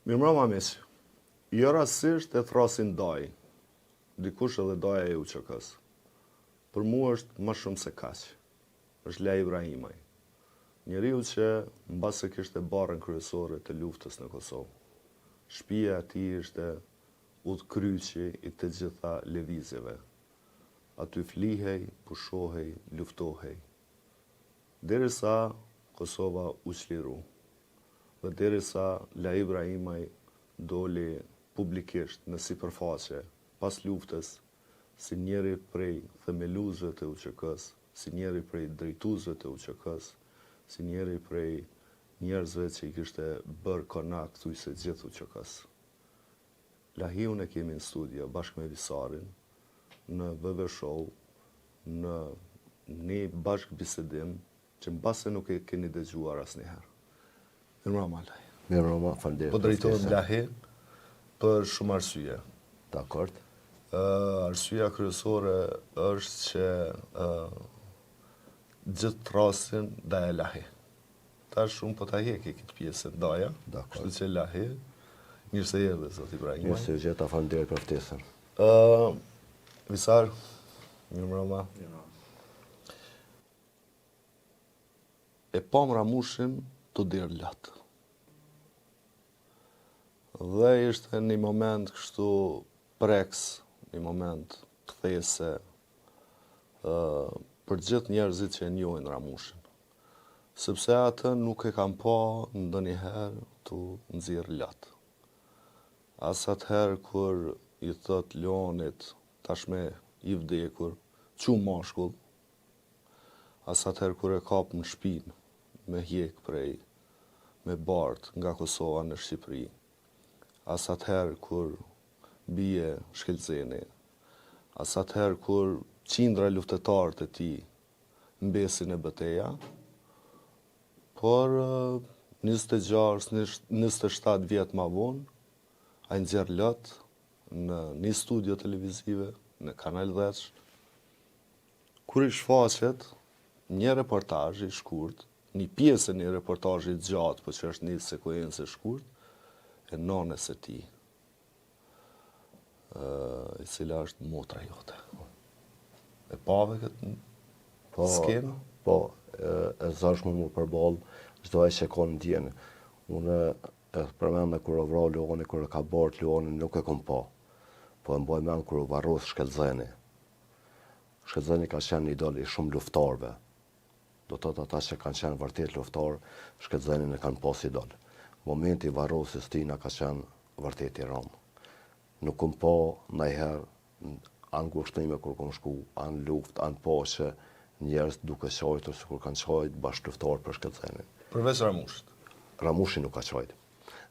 Mirëmbrëma miq. Jo rastësisht e thrasin daj. Dikush edhe daja e UÇK-s. Për mua është më shumë se kaq. Është Laj Ibrahimaj. Njeriu që mbas se kishte barrën kryesore të luftës në Kosovë. Shtëpia e tij ishte udhkryqi i të gjitha lëvizjeve. Aty flihej, pushohej, luftohej. Derisa Kosova u çliru. Dhe derisa Laj Ibrahimaj doli publikisht në sipërfaqe pas luftës si njeri prej themeluesve të UÇK-s, si njeri prej drejtuesve të UÇK-s, si njeri prej njerëzve që i kishte bërë konak thujse gjithë UÇK-s. Lahiun e kemi në studio bashkë me Visarin, në BB Show, në një bashkë bisedim që mbase nuk e keni dëgjuar asnjëherë. Mirëmbrëma Laj. Mirëmbrëma, faleminderit. Po drejtohem Lahi për shumë arsye. Dakord. Arsyeja kryesore është që gjithë rastin daja Lahi. Tash shumë po ta heki këtë pjesën daja. Dakord. Kështu që Lahi, mirë se erdhe zot Ibrahimaj. Mirë se u gjeta, faleminderit për ftesën. Visar, mirëmbrëma. E pam Ramushin të dirë latë. Dhe ishte një moment kështu preks, një moment kthese për gjithë njerëzit që e njohin Ramushin. Sepse atë nuk e kam pa ndonjëherë të nxjerrë latë. As atëherë kur i thot Leonit tashme i vdekur, çu mashkull, as atëherë kur e kap në shpinë me hjek prej, me bardh nga Kosova në Shqipëri, as atëherë kur bie shkelceni, as atëherë kur qindra luftetarët e tij mbesin e betejë, por 26-27 vjet më vonë, ai nxjerr lot në një studio televizive, në Kanal 10, kur i shfaqet një reportazh i shkurt, një pjesë e një reportazhi të gjatë, por që është një sekuencë e shkurt, e nanës së tij, e cila është motra jote. E pave këtë skenë? Po, e zashme mu përballë, çdo ai që ka ndjenë. Unë e përmend kur u vrau Leoni, kur e ka bart Leonin, nuk e kom pa. Po e mbaj mend kur u varros Shkelzeni. Shkelzeni ka qenë idol i shumë luftarëve. Do të thotë ata që kanë qenë vërtet luftarë, Shkelzenin e kanë pas idol. Momenti i varrosjes tina ka qenë vërtet i rëndë. Nuk kom pa ndajherë anë gushtime kur kom shku, anë luft, anë paqe, njerëz duke qajtur sikur kanë qajt bashkë luftarë për Shkelzenin. Përveç Ramushit. Ramushi nuk ka qajt.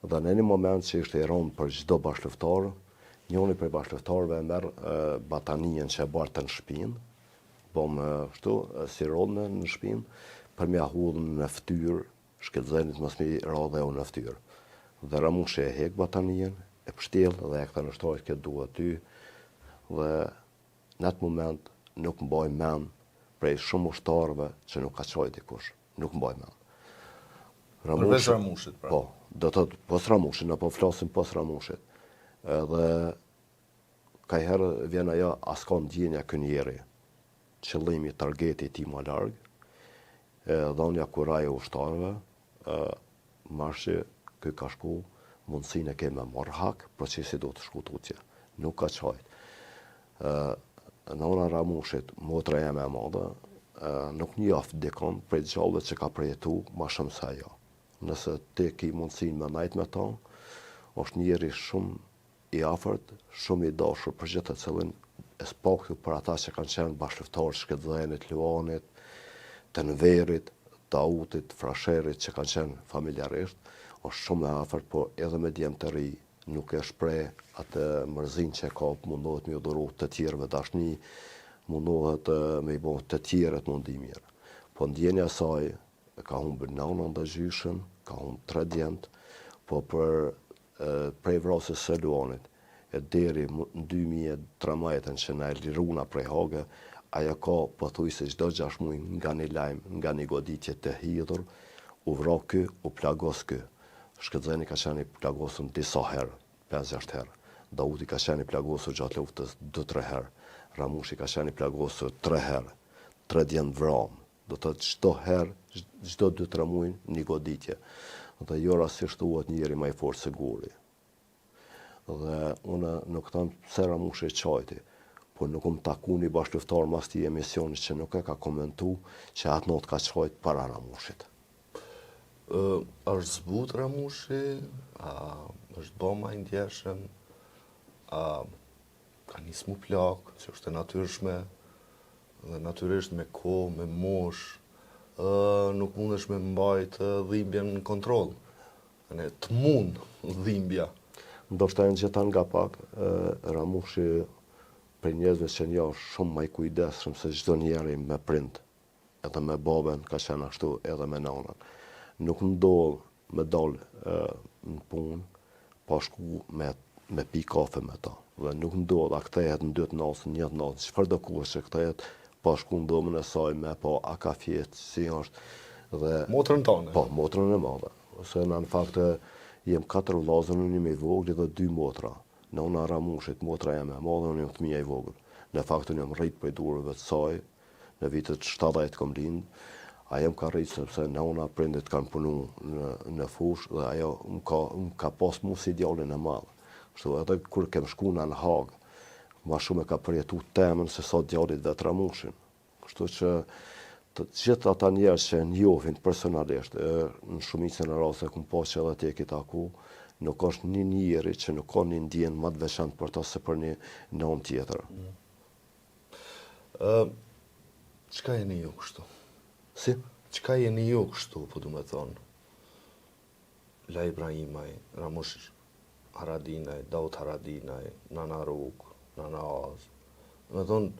Dhe në një moment që ishte i rëndë për çdo bashkëluftar, njëri prej bashkëluftarëve e merr batanien që e barte në shpinë, bom kështu si rodhë në shpinë, për m'ia hudhën në fytyrë Shkelzenit mos mi radhe unë në fytyrë. Dhe Ramushi e hek batanien, e pështjell dhe e kthen në shtrojt këtë duhet ty, dhe në atë moment nuk mbaj mend prej shumë ushtarëve që nuk ka qajt dikush. Nuk mbaj mend. Përveç Ramushit, pra. Po, do të thotë pos Ramushit, apo flasim pos Ramushit. Edhe kajherë vjen ajo asko ndjenja ky njeri. Qëllimi, targeti i tij më larg, dhënia kuraj e ushtarëve, marshi ky ka shku, mundësinë e ke me marr hak, procesi do të shku tutje. Nuk ka qajt. Nona Ramushit, motra jeme e madhe, nuk njoft dikon prej gjallëve që ka përjetu ma shumë se ajo. Nëse ti ki mundësinë me najt me ta, është njeri shumë i afërt, shumë i dashur për gjithë të cilin e spakju për ata që kanë qenë bashkëluftarë Shkelzenit, Leonit, të Nëverit, Dautit, Frasherit që kanë qenë familjarisht, është shumë e afërt, por edhe me djemë të ri nuk e shpreh atë mërzin që ka, mundohet me udhëru të tjerëve dashni, mundohet me i bëjë të tjerët mundi mirë. Po ndjenja saj ka humbur nënën dhe gjyshen, ka humbur 3 djemt, po prej vrasjes së Leonit e deri në 2013 që na e liruna prej hage, ajo ka pothuajse çdo 6 muaj nga një lajm, nga një goditje të hidhur, u vra ky, u plagos ky. Shkëdzeni ka qenë i plagosur disa herë, 5-6 herë. Dauti ka qenë i plagosur gjatë luftës 2-3 herë. Ramushi ka qenë i plagosur 3 herë. 3 djenë vram. Do të çdo herë, çdo 2-3 muaj një goditje. Dhe jo rastisht thuhet njëri më i fortë se guri. Dhe unë nuk them pse Ramushi e qajti, por nuk më taku një bashkëluftar mas këtij emisioni që nuk e ka komentu që atë not ka qajt para Ramushit. Është zbut Ramushi, është bëma i ndjeshëm, ka nisë mu plak, që është e natyrshme, dhe natyrisht me kohë, me mosh, nuk mundesh me mbajt dhimbjen në kontroll. Të mund dhimbja. Ndoshta e gjetan nga pak, Ramushi për njerëzve që një është shumë më i kujdesshëm se çdo njeri me prind, edhe me babën ka qenë ashtu, edhe me nanën. Nuk ndodh me dal në punë, pa shku me pi kafe me ta. Dhe nuk ndodh, a kthehet në 2 natën, 1 natë, çfarë do kohë që kthehet, pa shku në dhomën e saj me pa a ka fjetë, si është. Dhe Motrën tane. po, motrën e madhe. Se në fakt jem 4 vllazër, unë jam i vogël dhe 2 motra. Nëna Ramushit, motra jam e madhe, unë jam fëmia i vogël. Në fakt unë jam rrit prej durrëve të saj, në vitet 70 kom lind. Ajo më ka rrit sepse nëna prindit kanë punu në fushë dhe ajo më ka pas mu si djalin e madh. Kështu edhe kur kem shku në Hagë, ma shumë e ka përjetu temën se sa djalit vet Ramushin. Kështu që të gjithë ata njerëz që njohin personalisht, në shumicën e raste kum pas që edhe ti e ke taku, nuk është një njeri që nuk ka një ndjenjë më të veçantë për ta se për një nënë tjetër. Çka jeni ju kështu? Si? Çka jeni ju kështu, po du me thonë? La Ibrahimaj, Ramush Haradinaj, Daud Haradinaj, Nana Ruk, Nana Az. Me thonë,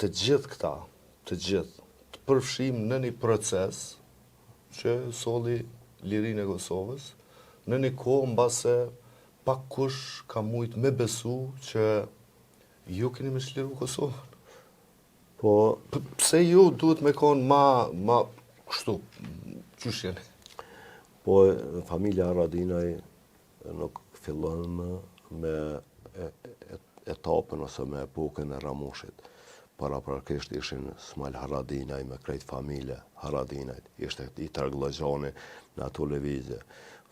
të gjithë këta, të gjithë, të përfshim në një proces që solli lirinë e Kosovës, në një kohë mbase pak kush ka mujt me besu që ju keni me shliru Kosovën. Po, Pse ju duhet me konë ma kështu, qysh jeni? po familja Haradinaj nuk fillon me etapën ose me epokën e Ramushit. Paraprakisht ishin Smal Haradinaj me krejt familje Haradinajt. Ishte i Targllëgjani në ato lëvizje.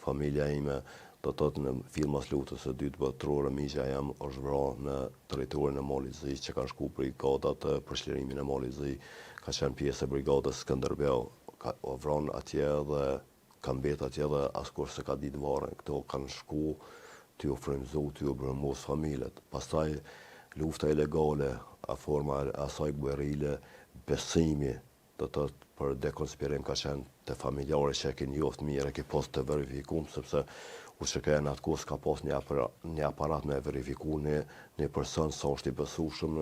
Familja ime, do të thotë në filmas lutës së dytë botërore, miqja jam është vrarë në territorin e Malit Zi, që kanë shku brigadat për çlirimin e Malit Zi, ka qenë pjesë e brigadës Skënderbeu, ka vrarë atje dhe ka mbet atje dhe askush se ka ditë varën. Këto kanë shku t'ju frymëzu, t'ju brëmos familjet. Pastaj lufta ilegale, a forma e asaj guerrile, besimi, do të thotë për dekonspirim ka qenë të familjarë që e ke njoft mirë, e ke pas të verifikum, sepse u që ka në atë kohë s'ka pas një aparat me verifiku një person sa është i besueshëm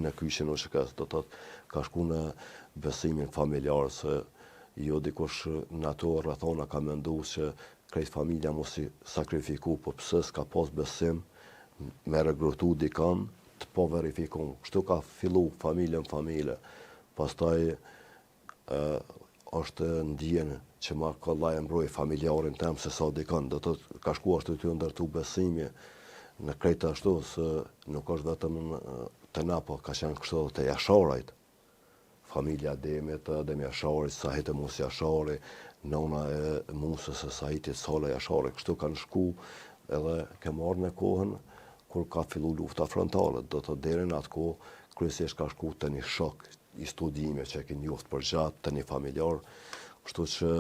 në kyqen u që do të thotë ka shku në besimin familjar, se jo dikush në ato rrethona ka mendu që krejt familja mos i sakrifiku, po pse s'ka pas besim me regrutu dikan të po verifikum. Kështu ka fillu familje në familje. Pastaj është ndjenë që ma ka laj e mbroj familjarin tem se sa dikan, do të ka shku ashtu të ndërtu besimi në krejt ashtu, se nuk është vetëm të na, po ka qenë kështu të Jasharajt. Familja Demit, Demi Jasharit, Sahit e Mus Jashari, nona e Musës e Sahitit Sala Jashari, kështu kanë shku edhe ke marrë në kohën kur ka fillu lufta frontale, do të deri në atë kohë kryesisht ka shku të një shok i studime që e ke njoft për gjatë, të një familjar, kështu që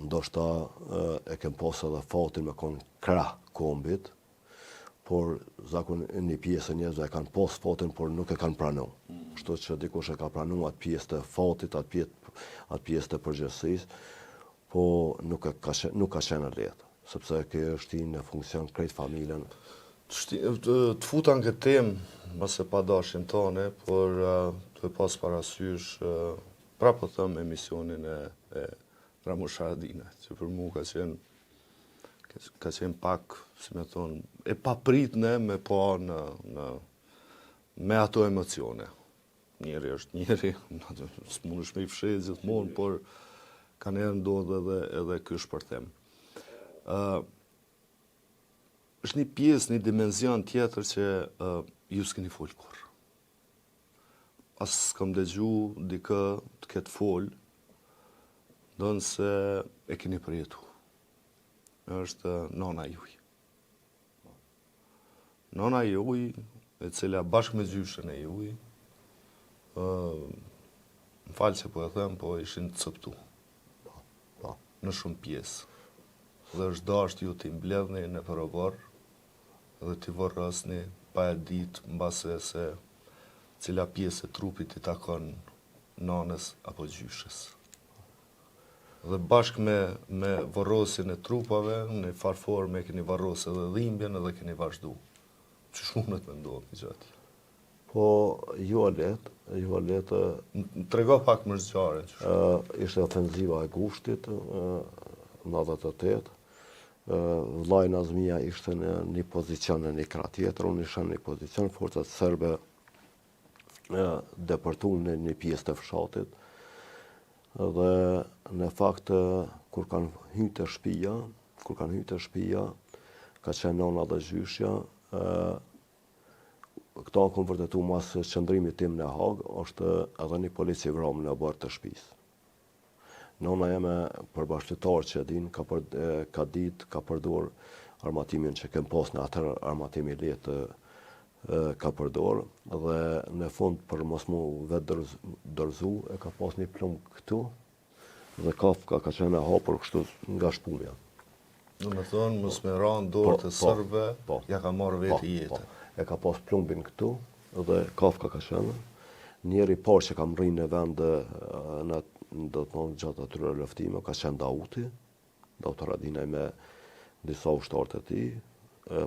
ndoshta e kem pas edhe fatin me konë krah kombit, por zakon një pjesë e njerëzve e kanë pas fatin, por nuk e kanë pranu. Kështu që dikush e ka pranu atë pjesë të fatit, atë pjesë të përgjegjësisë, po nuk ka qenë lehtë, sepse ke shtin në funksion krejt familjen. Të futan këtë temë, mbase pa dashin tone, por të pas parasysh, pra po thëmë emisionin e Ramush Haradinajt, që për mu ka qenë pak, si me thonë, e papritne me pa me ato emocione. Njeri është njeri, s'mundesh me i fshehë gjithmonë, por ka njerë ndodhë edhe ky shpërthim. është një pjesë, një dimenzion tjetër që ju s'keni folë kur. As s'kam dëgju dikë të ketë folë, do nëse e keni përjetu. Është nona juj. Nona juj, e cila bashkë me gjyshën e juj, më falë që po e them, po ishin të cëptu. Në shumë pjesë. Dhe është dashtë ju t'i mbledhni në përëvar, dhe t'i vorrasni pa e ditë mbase se cila pjesë e trupit i takon nanës apo gjyshës. Dhe bashkë me varrosin e trupave, në farforme keni varrosë edhe dhimbjen edhe keni vazhdu. Që shmunët me ndohë një gjatë? Po, ju a letë... Trego pak më zgjare. Ishte ofenziva e Gushtit, në 98. Vllai Nazmia ishte në një pozicion në një krah tjetër, unë isha në një pozicion, forcat serbe depërtuan në një pjesë të fshatit, dhe në fakt kur kanë hyrë të shtëpia, ka qenë nona dhe gjyshja, këta kanë vërtetu mas qëndrimit tim në Hagë, është edhe një polici vramë në bërë të shtëpisë. Nona jeme për bashkëtar që din, ka përdor armatimin që kem pas në atër armatimi letë ka përdor, dhe në fund për mos mu vetë dërzu, e ka pas një plumb këtu, dhe kafka ka qenë e hapur kështu nga shpumja. Në me thonë, mos me ranë dorë të sërbe, ja ka marrë veti jetën. E ka pas plumbin këtu, dhe kafka ka qenë. Njeri parë që kam rrinë në vend do të thonë gjatë atyre luftime, ka qenë Dauti Radinaj me disa ushtarët e tij,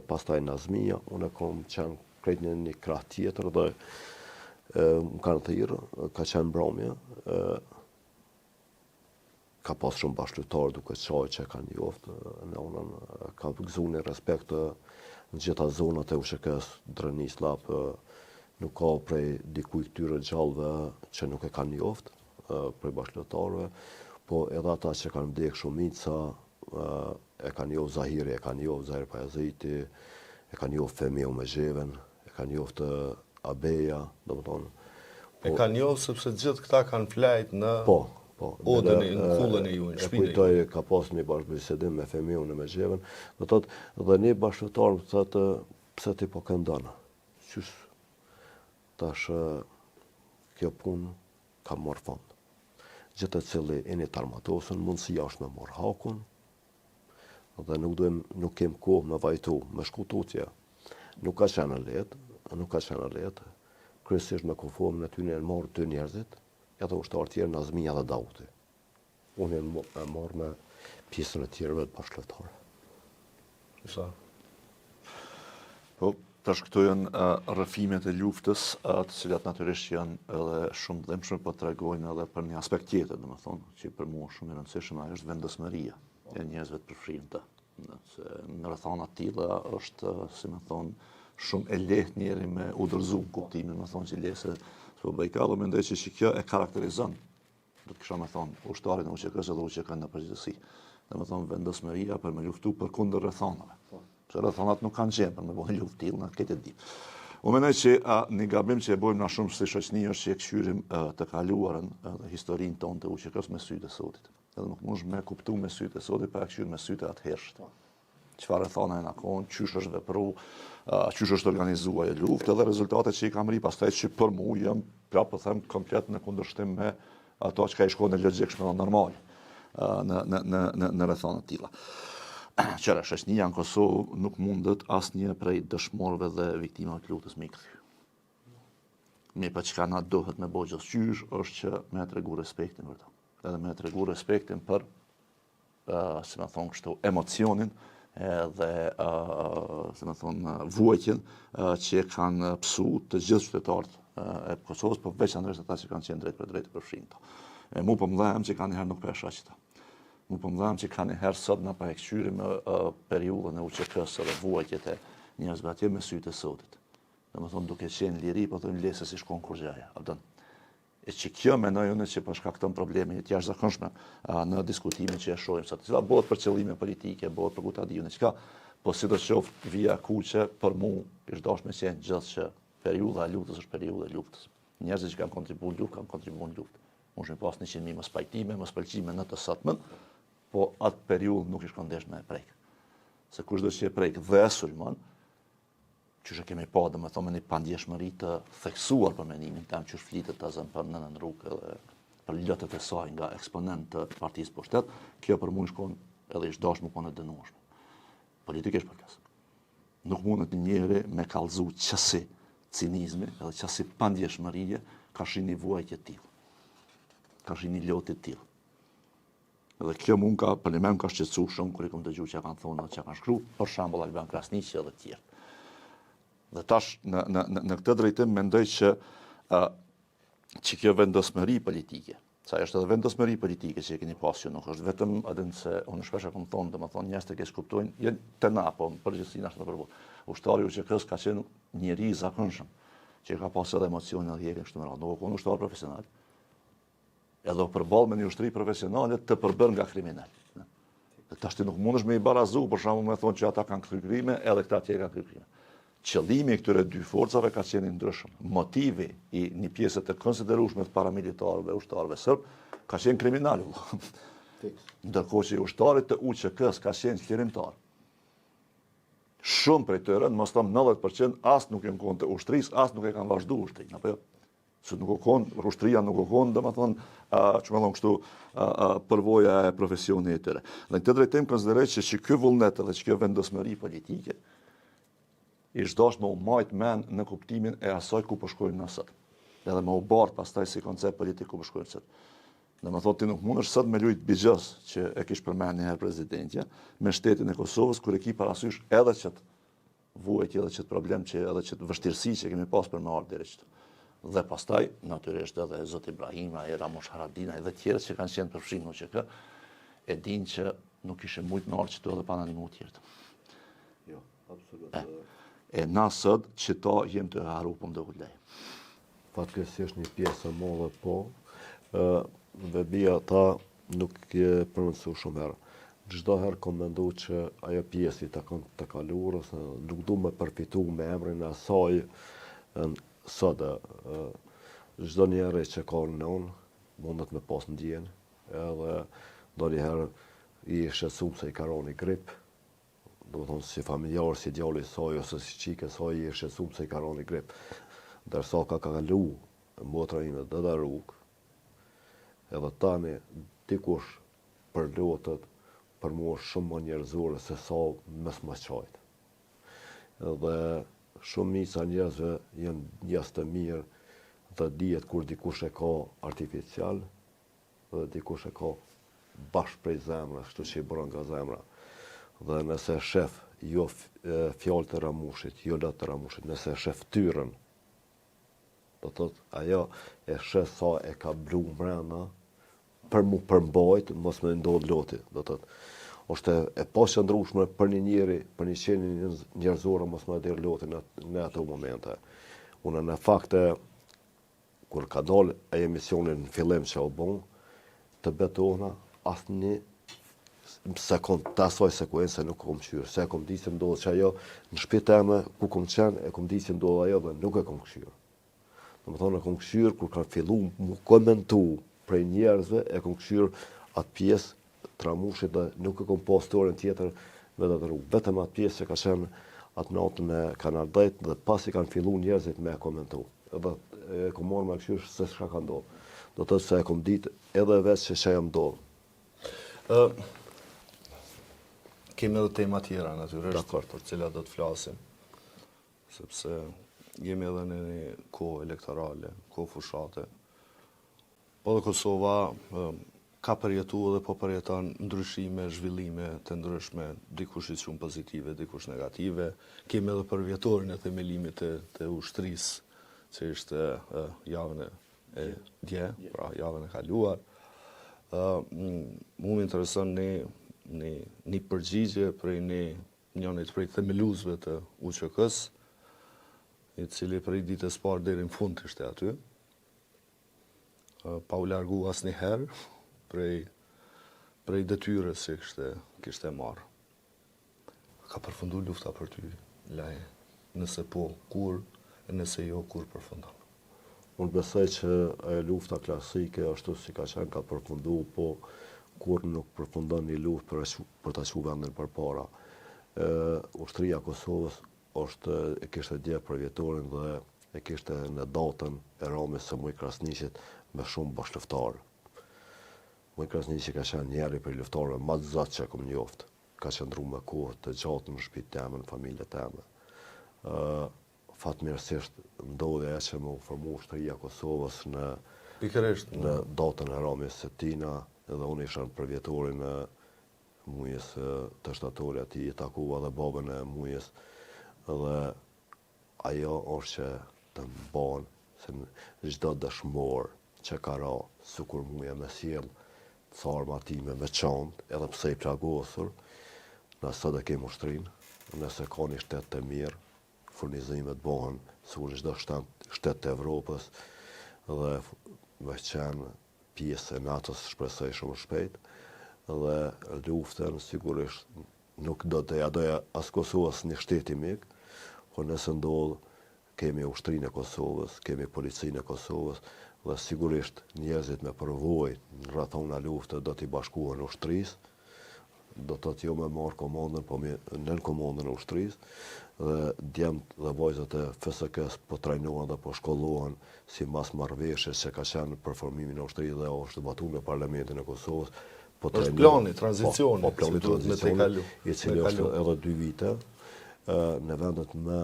pastaj Nazmia, unë kam qenë krejt një krah tjetër dhe më kanë thirrë, ka qenë mbrëmje, ka pas shumë bashkëtar duke qaj që kanë njoftë, në unën ka gëzu një respekt në gjitha zonat e USHK-s, Drenis Lap, nuk ka prej dikuj këtyre gjallëve që nuk e kanë njoftë, prej bashkëtarëve, po edhe ata që kanë vdekë shumica, e kanë njoftë Zahiri, e kanë njoftë Zahir Pajaziti, e kanë njoftë Femiu me Zheven, e kanë njoftë Abeja, do më thonë. E kanë njoftë sepse gjithë këta kanë flajt në odën e në kullën e ju, në shpinë e ju. E kujtoj ka pas një bashkëbisedim me Femiu në me Zheven, do thotë, dhe një bashkëtar më thotë, pse ti po këndonë? Qysh, tash kjo punë ka marrë fond. Gjithë të cili e një të armatosën, mundësia është me marrë hakun, dhe nuk kem kohë me vajtu, me shku tutje. Nuk ka qenë letë, kryesisht me konform në ty në marrë të njerëzit, edhe ushtarë tjerë Nazmia dhe Dauti. Unë e marrë me pjesën e tjerëve të bashkëtarëve. Sa? Po, tash këto janë rrëfimet e luftës, të cilat natyrisht janë edhe shumë dhëmshme, po tregojnë edhe për një aspekt tjetër, domethënë, që për mua shumë i rëndësishëm është vendosmëria e njerëzve të përfshirë. Në rrethana të tilla është, si më thonë, shumë e lehtë njeri me udhërzu kuptimin, më thonë që lese s'po bëj kallë, mendoj që kjo e karakterizon, do të kisha me thonë, ushtarin e UÇK-s dhe UÇK-n në përgjithësi. Dhe më thonë vendosmëria për me luftu për kundër rrethanave. Se rrethanat nuk kanë qenë për me bëjnë luftë tillë, në këtë ditë. Unë mendoj që një gabim që e bëjmë na shumë si shoqëni është që e këshyrim të kaluarën dhe historinë tonë të UÇK-s me sytë e sotit. Edhe nuk mund me kuptu me sytë e sotit pa e këshyrë me sytë e atëhershit. Çfarë rrethana janë akon, çysh është vepru, çysh është organizuar e luftë, dhe rezultatet që i kam ri pastaj që për mua jam prapë them komplet në kundërshtim me ato që ka i shkonë në logjikshme dhe normal në rrethana të tilla. Qëra shoqënia në Kosovë nuk mundet asnjë prej dëshmorëve dhe viktimave të luftës me i kthy. Me pa çka na duhet me bëj gjithçysh është që me tregu respektin për to. Edhe me tregu respektin për si më thon kështu emocionin dhe si më thon vuajtjen që kanë psu të gjithë qytetarët e Kosovës, por veçanërisht ata që kanë qenë drejt për drejt përfshinto. Mu po më dhahem që kanë herë nuk pesha qita. Mu po më dhahem që kanë herë sot na pa e këshyrim periudhën e UÇK-s dhe vuajtjet e njerëzve atje me sytë e sotit. Dhe më thonë duke qenë liri, po thonë lese si shkon kur gjaja. E që kjo mendoj unë që përshkakton probleme të jashtëzakonshme në diskutimin që e shohim sot. Cila bëhet për qëllime politike, bëhet për kuta diun çka, po sidoqoftë via kuqe për mua është dashme që gjithë që periudha e luftës është periudha e luftës. Njerëzit që kanë kontribuar në luftë, kanë kontribuar në luftë. Mund të pas 100.000 mos pajtime, mos pëlqime në të sotmën, po atë periudhë nuk është kondesh me e prek. Se kushdo që e prek dhe e sulmon, që kemi pa dhe me thonë një pandjeshmëri të theksuar për menimin tem që flitet të zënë për nënën rrugë dhe për lëtët e saj nga eksponent të partisë pushtet, kjo për mund shkon edhe ishtë dashmë po në dënueshme. Politikisht për kësë. Nuk mundet një njeri me kallëzu qësi cinizmi edhe qësi pandjeshmërije ka shi një vuajtje t'ilë. Ka shi një lotit t'ilë. Edhe kjo mund ka, për një me më ka shqetësu shumë kër i kom dëgju që kanë thonë që kanë shkru, për shambull Alban Krasniqi edhe tjerë. Dhe tash në këtë drejtim mendoj që kjo vendosmëri politike, sa është edhe vendosmëri politike që e keni pasur, nuk është vetëm adin se unë shpesh e kom thonë, dhe më thonë njerëz të keq kuptojnë, jenë të na, po në përgjithësi ashtu në përballë. Ushtari i UÇK-s ka qenë njeri i zakonshëm, që ka pasur edhe emocione dhe jekën kështu me radhë, nuk ka qenë ushtar profesional. Edhe përballë me një ushtri profesionale të përbërë nga kriminal. Tash ti nuk mundesh me i barazu, për shembull me thonë që ata kanë kryer krime, edhe këta tjerë kanë kryer krime. Qëllimi i këtyre dy forcave ka qenë ndryshëm. Motivi i një pjesë të konsiderueshme të paramilitarëve, ushtarëve serb, ka qenë kriminal. Ndërkohë që ushtarit të UÇK-s ka qenë qlirimtar. Shumë prej tyre, mos them 90%, as nuk janë konë të ushtrisë, as nuk e kanë vazhduar ushtrinë, apo jo? Se nuk u kon, ushtria nuk u kon, domethënë, çmë thon kështu, përvoja e profesionit të tyre. Në këtë drejtim konsideroj që ky vullnet dhe që kjo vendosmëri politike ishtë dashme u majt men në kuptimin e asaj ku po shkojmë në sot. Edhe me u bart pastaj si koncept politik ku po shkojmë sot. Dhe më thotë ti nuk mundesh sot me lujt bigjës që e kish përmend një herë presidentja me shtetin e Kosovës kur e ki parasysh edhe çet vuajtje edhe çet problem që edhe çet vështirësi që kemi pas për me ardhur deri këtu. Dhe pastaj natyrisht edhe zoti Ibrahima, Ramush Haradina edhe të tjerë që kanë qenë përfshirë në UÇK e dinë që nuk ishte shumë me ardhur këtu edhe pa ndihmuar të tjerë. Jo, absolutisht. E na sot që ta jem të harupëm dhe ullej. Fatkeqësisht një pjesë e madhe po, dhe bia ta nuk e përmendsu shumë herë. Çdo herë kom menduar që ajo pjesë i takon të kaluarës, nuk du me përfitu me emrin e asaj sot. Çdo njeri që ka në unë, mundet me pas ndjen, edhe do një herë i shqetësuar se i ka roni grip, do të thonë si familjar, si djali i saj ose si çike saj i shqetësuar se i ka roni grip. Ndërsa ka kalu motra ime dhe rrugë, edhe tani dikush përlotet për mua shumë më njerëzore se sa mes më qajt. Edhe shumica njerëzve janë njerëz të mirë dhe dihet kur dikush e ka artificial dhe dikush e ka bashkë prej zemrës, kështu që i bërë nga zemra. Dhe nëse shef jo fjalë të Ramushit, jo lot të Ramushit, nëse shef tyrën, do thotë ajo e shef sa e ka blu mbrana për mu përmbajt, mos me ndodh loti, do thotë. Është e paqëndrueshme për një njeri, për një qenie njerëzore mos me der loti në ato momente. Unë në fakt kur ka dalë ai emisionin në fillim që u bën, të betona asnjë sekund të asoj sekuense nuk kom qyrë, se kom di se ndodhë që ajo në shpita eme ku kom qenë, e kom di se ndodhë ajo dhe nuk e kom këshyrë. Në më thonë e kom këshyrë, kur kanë fillu mu komentu prej njerëzve, e kom këshyrë atë pjesë të Ramushit dhe nuk e kom pas storën tjetër me dhe të rrugë. Vetëm atë pjesë që ka qenë atë natën me Kanal 10 dhe pasi kanë fillu njerëzit me komentu. Edhe e kom marrë me këshyrë se shka ka ndodhë. Do të se e kom ditë edhe vetë që jam ndodhë. Kemi edhe tema tjera, natyrisht, për cilat do të flasim, sepse jemi edhe në një kohë elektorale, kohë fushate. Po dhe Kosova ka përjetu edhe po përjeton ndryshime, zhvillime të ndryshme, dikush i shumë pozitive, dikush negative. Kemi edhe për vjetorin e themelimit të ushtrisë, që ishte javën e dje, pra javën e kaluar. Mu më intereson një përgjigje prej njënit prej themeluesve të UÇK-s, i cili prej ditës parë deri në fund ishte aty. pa u largu asnjëherë prej detyrës që kishte marrë. Ka përfundu lufta për ty, Laje? Nëse po, kur, e nëse jo, kur përfundon? Unë besoj që ajo lufta klasike ashtu si ka qenë ka përfundu, po kur nuk përfundon një luftë për ta qu vendin përpara. Ushtria e Kosovës e kishte dje për vjetorin dhe e kishte në datën e ramës së Muj Krasniqit me shumë bashkëluftarë. Muj Krasniqi ka qenë njëri për luftarëve më të zot që kom njoftë. Ka qëndru me kohë të gjatë në shtëpitë teme, në familjen teme. Fatmirësisht ndodhi ajo që më u formu Ushtria e Kosovës në datën e ramës së tina, edhe unë isha në përvjetorin e mujës të shtatorit ati, takuva dhe babën e mujës, dhe ajo është që të mbanë se çdo dëshmor që ka ra, sikur muja me sjell carma time me çantë, edhe pse i plagosur, nëse do kemi ushtrinë, nëse ka një shtet të mirë, furnizimet bëhen sikur çdo shtet të Evropës, dhe me qenë pjesë e NATO-s shpresoj shumë shpejt, dhe luftën sigurisht nuk do të ja doja as Kosovës një shteti mik, por nëse ndodh kemi ushtrinë e Kosovës, kemi policinë e Kosovës, dhe sigurisht njerëzit me përvojë në rrethona lufte do t'i bashkuhen ushtrisë, do të thotë jo me marrë komandën, po me nën komandën e ushtrisë, dhe djemt dhe vajzat e FSK-s po trajnohen dhe po shkollohen si mas marrëveshjes që ka qenë për formimin e ushtrisë dhe është batuar në Parlamentin e Kosovës. Është plani, tranzicioni. Po, plani tranzicioni, i cili është edhe 2 vite, në vendet më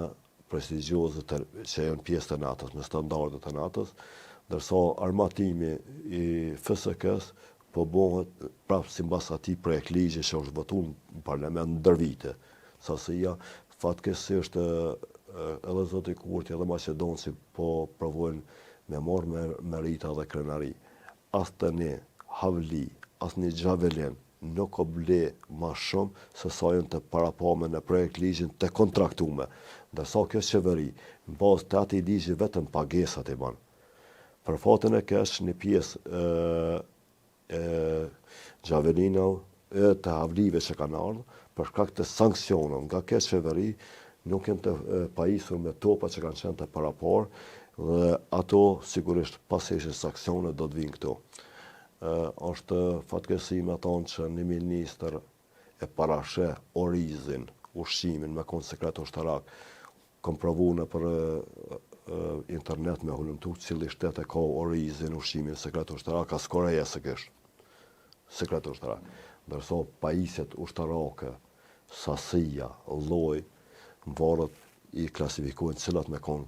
prestigjioze që janë pjesë të NATO-s, me standardet të NATO-s, ndërsa armatimi i FSK-s po bëhet prapë sipas atij projekt ligji që është votuar në parlament ndër vite. Sasia fatkeqësisht edhe zoti Kurti edhe Maqedonci po provojnë me marrë merita dhe krenari. As tani Havli, as një Xhavelin nuk o ble ma shumë se sa janë të parapame në projekt ligjin të kontraktume. Ndërsa kjo qeveri, në bazë të atij ligji vetëm pagesat i banë. Për fatën e keq një pjesë Xhavelinov e të Havlive që kanë ardhur, për shkak të sanksioneve nga kjo qeveri, nuk janë të pajisur me topa që kanë qenë të parapar, dhe ato sigurisht pas heqjes sanksioneve do të vinë këtu. Është fatkeqësi me thonë që një ministër e parashe orizin, ushqimin me kon sekret ushtarak, kom provu në për internet me hulumtu cili shtet e ka orizin, ushqimin, sekret ushtarak, as Koreja se kështë sekret ushtarak. Ndërsa pajisjet ushtarake, sasia, lloj, varet i klasifikohen cilat me kon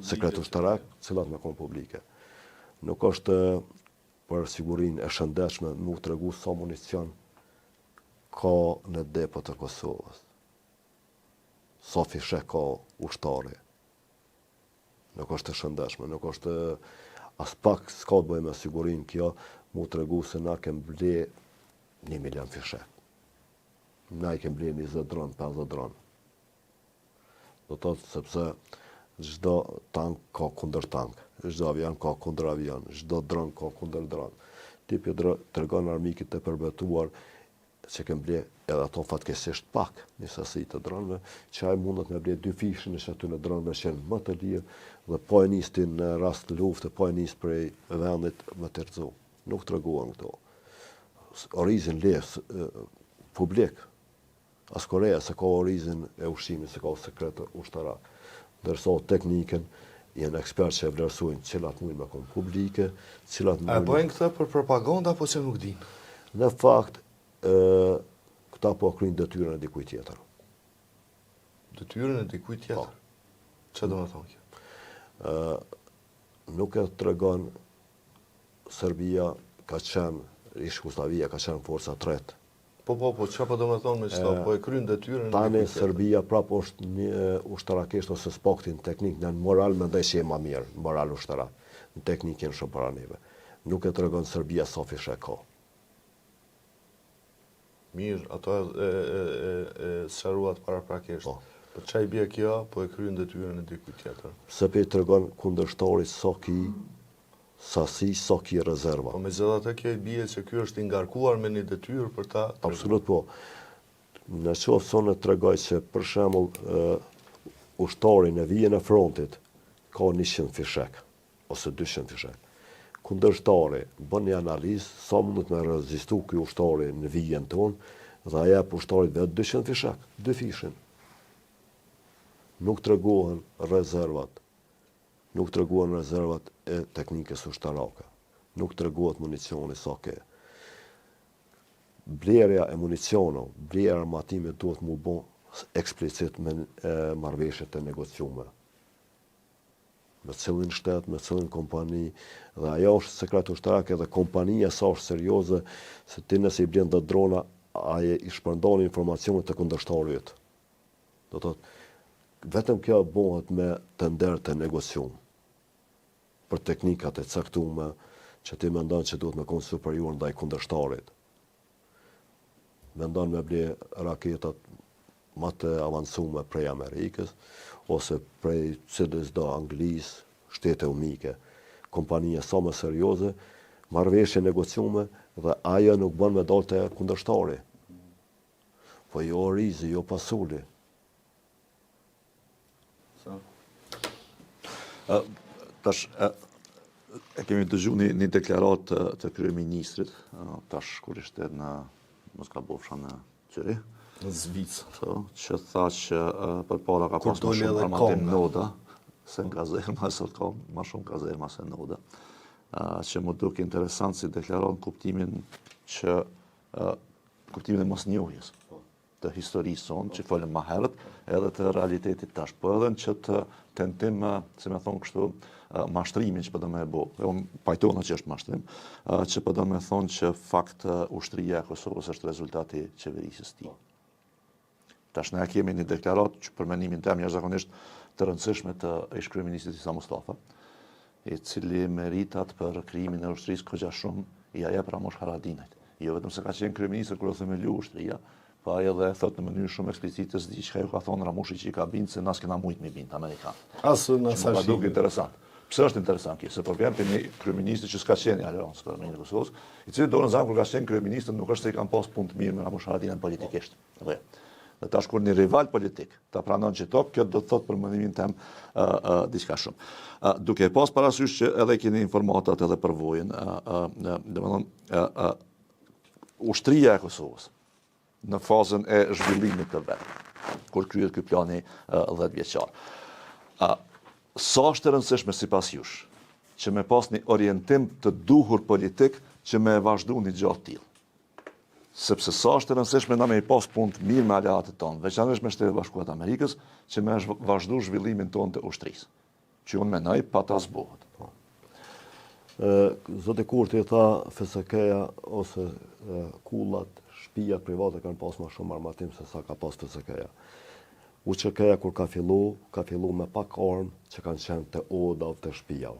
sekret ushtarak, cilat me kon publike. Nuk është për sigurinë e shëndetshme më u tregu sa municion ka në depot të Kosovës. Sa fishe ka ushtari. Nuk është e shëndetshme, nuk është as pak s'ka të bëjë me sigurinë kjo, mu tregu se na kem ble 1 milion fishe. Na i kem ble 20 dronë, 50 dronë. Do të thotë sepse çdo tank ka kundër tank, çdo avion ka kundër avion, çdo dron ka kundër dron. Tipi tregon armikit të përbetuar që kem ble edhe ato fatkeqësisht pak një sasi të dronëve, që ai mundet me ble 2 fishë në aty në dronë me qenë më të lirë dhe po e nistin në rast lufte, po e nis prej vendit më të rrezu. Nuk treguan këto. Orizin les publik. As Koreja se ka orizin e ushqimit, se ka sekret ushtarak. Ndërsa teknikën janë ekspertë që e vlerësojnë cilat mujnë me kon publike, cilat mujnë... A bëjnë këtë për propaganda apo që nuk dinë? Në fakt, këta po kryjnë detyrën e dikujt tjetër. Detyrën e dikujt tjetër? Çfarë do të thonë kjo? Nuk e tregon Serbia ka qenë, ish Jugoslavia ka qenë forca tretë. Po, çfarë do të thonë me çto? Po e kryen detyrën e tani dikujt tjetër. Serbia prapë është një ushtarakisht ose spaktin teknik, në moral mendoj se je më mirë, në moral ushtarak. Në teknik janë shumë para neve. Nuk e tregon Serbia sa fishe ka. Mirë, ato e sqaruat paraprakisht. Po çai bie kjo, po e kryen detyrën e dikujt tjetër. Sepse tregon kundërshtarit sa ki, sasi sa ki rezerva. Po me gjithatë kjo i bie që ky është i ngarkuar me një detyrë për ta. Absolut po. Në qoftë se unë tregoj që për shembull ushtari në vijën e frontit ka 100 fishek ose 200 fishek. Kundërshtari bën një analizë sa mundet me rezistu ky ushtari në vijën tonë dhe ai jep ushtarit vetë 200 fishek, 2 fishin. Nuk tregohen rezervat. Nuk tregohen rezervat e teknikës ushtarake. Nuk tregohet municioni sa ke. Blerja e municionit, blerja e armatimit duhet mu bo eksplicit me marrëveshjet e negociume. Me cilin shtet, me cilin kompani, dhe ajo është sekret ushtarak edhe kompania sa është serioze, se ti nëse i blen dhe drona, aje i shpërndan informacionet të kundërshtarit. Do të thotë, vetëm kjo bëhet me tender të negocium për teknikat e caktuara që ti mendon që duhet me qenë superior ndaj kundërshtarit. Mendon me ble raketat më të avancuara prej Amerikës ose prej cilës do Anglisë, Shtete Unike, kompania sa më serioze, marrëveshje negociume dhe ajo nuk bën me dalë të kundërshtari. Po jo orizi, jo pasuli. Tash, e kemi dëgjuar një deklarat të kryeministrit, tash kur ishte në Moskva në Zürich, Në Zvicër. që tha që përpara ka pas më shumë armatim noda, se në kazerma, sot ka më shumë kazerma se noda, që më duke interesant si deklaron kuptimin e mosnjohjes të historisë sonë, që folëm më herët, edhe të realitetit tash, po edhe në që të tentim, se me thonë kështu, mashtrimin që përdo me bo, pajtona që është mashtrim, që përdo me thonë që fakt ushtria e Kosovës është rezultati qeverisës ti. Tash ne kemi një deklarat që për mendimin tem jashtëzakonisht të rëndësishme të ish-kryeministit Isa Mustafa, i cili meritat për krijimin e ushtrisë kogja shumë i ajep Ramush Haradinajt. Jo vetëm se ka qenë kryeministër kur u themelu ushtria, pa edhe thot në mënyrë shumë eksplicite se diçka ju ka thonë Ramushi që i ka bindë se nas kena mujt me bindë Amerikan. Asë në Që më duke interesant. Pse është interesant kjo? Se po vjen për një kryeministër që s'ka qenë aleancë për Armeninë e Kosovës, i cili do në zanë kur ka qenë kryeministër nuk është se i kanë pas punë të mirë me Ramush Haradinajn politikisht. Dhe tash kur një rival politik ta pranon që kjo do të thotë për mendimin tem diçka shumë. Duke pas parasysh që edhe keni informatat edhe për vojën, domethënë ushtria e Kosovës në fazën e zhvillimit të vet, kur kryhet ky plani 10 vjeçar. Sa është e rëndësishme sipas jush që me pas një orientim të duhur politik që me vazhdu një gjatë tillë? Sepse sa është e rëndësishme na me i pas punë të mirë me aleatët tonë, veçanërisht me Shtetet Bashkuara të Amerikës, që me vazhdu zhvillimin tonë të ushtrisë, që unë menoj pa ta zbohet. Zoti Kurti tha FSK-ja ose kullat, shtëpia private kanë pas më shumë armatim se sa ka pas FSK-ja. UÇK-ja kur ka fillu me pak armë që kanë qenë të oda të shtëpia.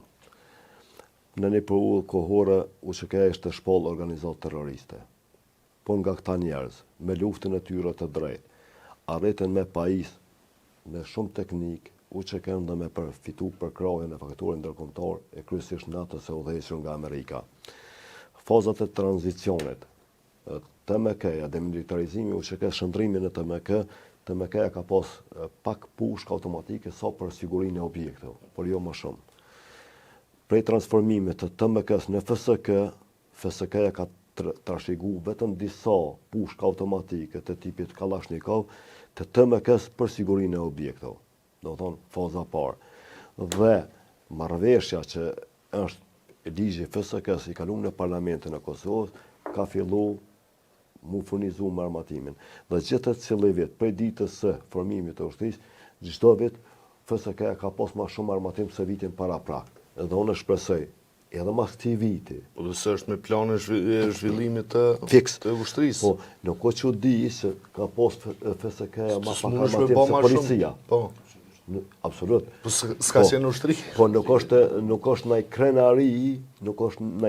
Në një periudhë kohore UÇK-ja ishte shpallë organizatë terroriste. Po nga këta njerëz, me luftën e tyre të drejtë, arritën me pajis, me shumë teknik, UÇK-n dhe me përfitu për krahjen e faktorit ndërkombëtar e kryesisht natës e udhëhequr nga Amerika. Fazat e tranzicionit, TMK-ja, demilitarizimi UÇK, shndrimi në TMK, TMK-ja ka pas pak pushka automatike sa për sigurinë e objekteve, por jo më shumë. Prej transformimit të TMK-s në FSK, FSK-ja ka trashëgu vetëm disa pushka automatike të tipit Kalashnikov të TMK-s për sigurinë e objekteve. Do të thonë faza parë. Dhe marrëveshja që është ligji FSK-s i kaluar në Parlamentin e Kosovës ka filluar mu furnizu me armatimin. Dhe gjithë cilë vit, prej ditës së formimit të ushtrisë, çdo vit FSK-ja ka pas më shumë armatim se vitin para prak. Dhe unë shpresoj edhe mas këtij viti. Po dhe se është me planë e zhvillimit të ushtrisë. Po, nuk o që di se ka pas FSK-ja ma pak S'mundesh me armatim bë se ma policia. shumë. Po. Absolut. Po s'ka qenë ushtri. Po nuk është ndaj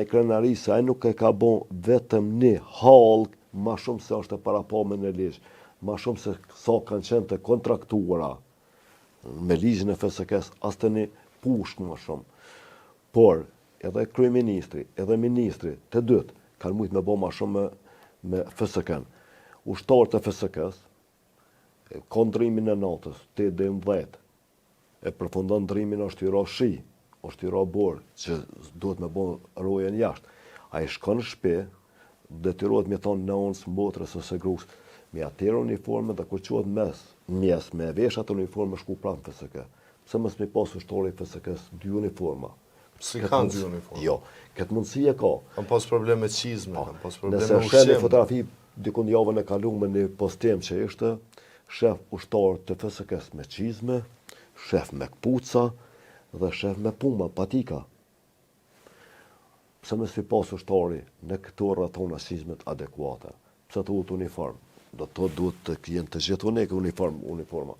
krenari se ai nuk e ka bon vetëm një hall ma shumë se është e parapame në ligj, ma shumë se sa kanë qenë të kontraktuara me ligjin e FSK-s, as të një pushk më shumë. Por, edhe kryeministri, edhe ministri, të dytë, kanë mujtë me bo ma shumë me FSK-n. Ushtarët e FSK-s, kanë ndrimin e natës, 8-10, e përfundon ndrimin është i ra shi, është i ra borë, që duhet me bo rojen jashtë. A i shkon në shtëpi, detyrohet me thonë nënës, motrës ose grus, me atërë uniforme dhe kur quhet mes me vesh atë uniforme shku pranë FSK. Pse mos me pas ushtari i FSK-s 2 uniforma? Si kanë 2 uniforma? Jo, këtë mundësi e ka. Kam pas probleme me çizme, kam pas probleme me Nëse sheh në ushqim. fotografi dikun javën e kaluar në postim që ishte shef ushtar të FSK-s me çizme, shef me kpuca dhe shef me puma, patika. Pse mos i pas ushtari në këto rrethona çizmet adekuate? Pse të ut uniform? Do të duhet të jenë të gjithë unik uniforma.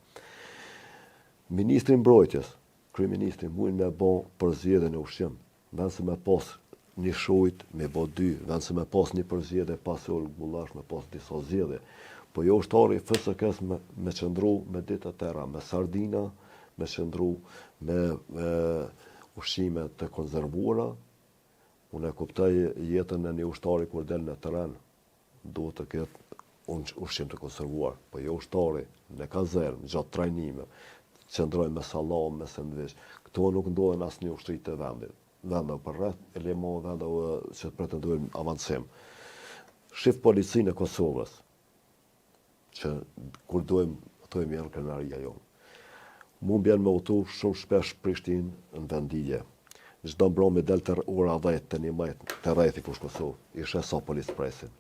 Ministri i Mbrojtjes, kryeministri mund me bë përzgjedhjen e ushqim, vend se me pas një shujt, me bë 2, vend se me pas një përzgjedhje pas ul gullash, me pas disa zgjedhje. Po jo ushtari i FSK-s me qëndru me ditë të tëra, me sardina, me qëndru me ushqime të konzervuara. Unë e kuptoj jetën e një ushtari kur del në terren, duhet të ketë ushqim të konservuar, po jo ushtari në kazermë, gjatë trajnime, qëndrojnë me sallam, me sandviç. Këto nuk ndodhen asnjë ushtri të vendit. Vende për rreth, e lemo vende që pretendojnë avancim. Shif policinë e Kosovës, që kur thojmë janë krenaria jonë. Mu bjen me utu shumë shpesh Prishtinë në vendije. Çdo mbrëmje del të ora 10 të një majt të rrethi kush Kosovë, ishe sa policë presin.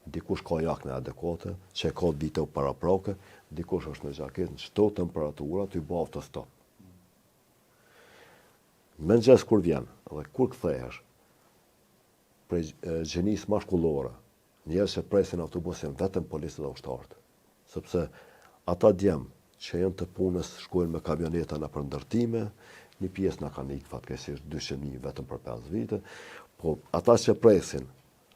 Dikush ka jakne adekuate, që ka video paraprake, dikush është në gjaket, në çdo temperatura, ty bë autostop. Mëngjes kur vjen, dhe kur kthehesh, prej gjenis mashkullore, njerëz që presin autobusin vetëm policët dhe ushtarët. Sepse ata djem që janë të punës shkojnë me kamioneta në për ndërtime, një pjesë në kanë ikë fatkeqësisht 200.000 vetëm për 5 vite, po ata që presin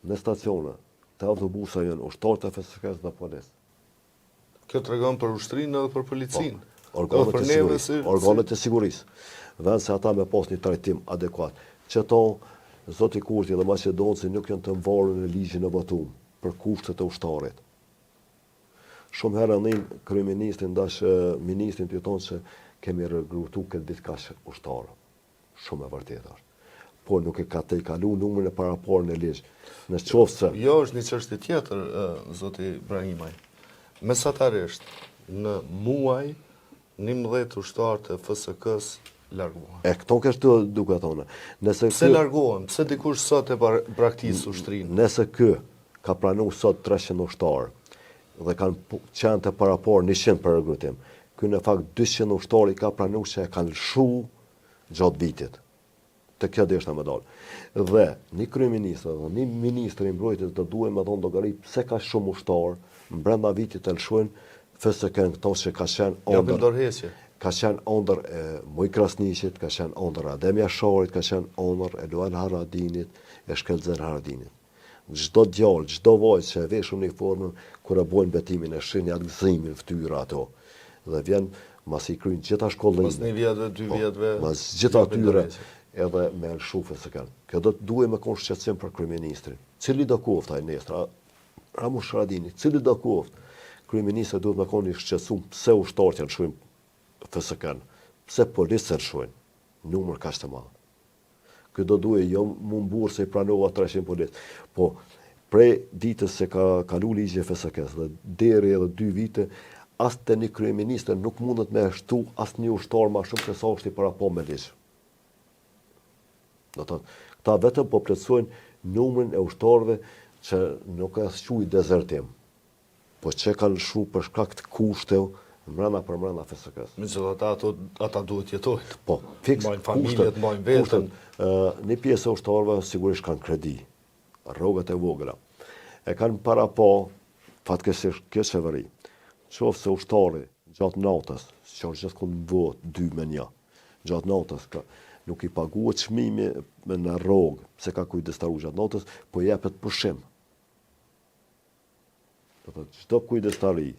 në stacione, të autobusa janë ushtarët e FSK-s dhe policë. Kjo tregon për ushtrinë edhe për policinë. Organet e sigurisë. Vend se ata me pas një trajtim adekuat. Qëto Zoti Kurti dhe Maqedonci nuk janë të mvarur në ligjin e votuar për kushtet e ushtarit. Shumë herë ndin kryeministri ndash ministrin të thonë se kemi regrutu këtë ditë kaq ushtarë. Shumë e vërtetë është. Po nuk e ka të i kalu numrin e paraporën e ligj. Në qoftë se Jo, është një çështje tjetër, zoti Ibrahimaj. Mesatarisht, në muaj 11 ushtarë të FSK-s largohen. e këto kështu duke thonë. Pse largohen? Pse dikush sot e braktis ushtrinë? Nëse ky ka pranuar sot 300 ushtarë dhe kanë qenë të parapor 100 për regrutim, ky në fakt 200 ushtarë i ka pranuar që e kanë lshu gjatë vitit. Të kjo deshta më dalë. Dhe një kryeministër dhe një ministër i mbrojtjes do duhet me dhënë llogari pse ka shumë ushtarë brenda vitit të lshojnë FSK-n këto që ka qenë Ja pëndorhesje. ka qenë ondër e Muj Krasniqit, ka qenë ondër Adem Jasharit, ka qenë ondër e Luan Haradinit, e Shkelzer Haradinit. Çdo djalë, çdo vajzë që e vesh uniformën kur e bojnë betimin e shenjë atë gëzimin fytyra ato. Dhe vjen mas i kryen gjitha shkollime. Mas 1 vjetëve, 2 vjetëve. Mas gjitha atyre edhe me lshufe se kanë. Kjo do të duhet me kon shqetësim për kryeministrin. Cili do kofta ai nesër? Ramush Haradini, cili do koftë? Kryeministri duhet me kon i shqetësuar pse ushtarët janë shkruajnë FSK-n, pse policët shkruajnë numër kaq të madh. Kjo do duhet jo mund burr se i pranova 300 policë, po prej ditës se ka kalu ligji i FSK-s dhe deri edhe 2 vite, as te një kryeministër nuk mundet me shtu as një ushtar më shumë se sa është i parapo me ligj. Do të thotë, këta vetëm po plotësojnë numrin e ushtarëve që nuk ka shuj dezertim, po që kanë lshu për shkak të kushteve mbrana FSK-s. Megjithatë ata duhet jetojnë. Po, fiks Mbajnë familjet, mbajnë veten. Një pjesë e ushtarëve sigurisht kanë kredi, rrogat e vogla. E kanë para po fatkeqësisht kjo qeveri. Qofse ushtari gjatë natës, që është gjithkund vot 2-1, gjatë natës nuk i paguhet çmimi në rrogë, pse ka kujdestaru gjatë natës, po jepet pushim. Do të çdo kujdestari,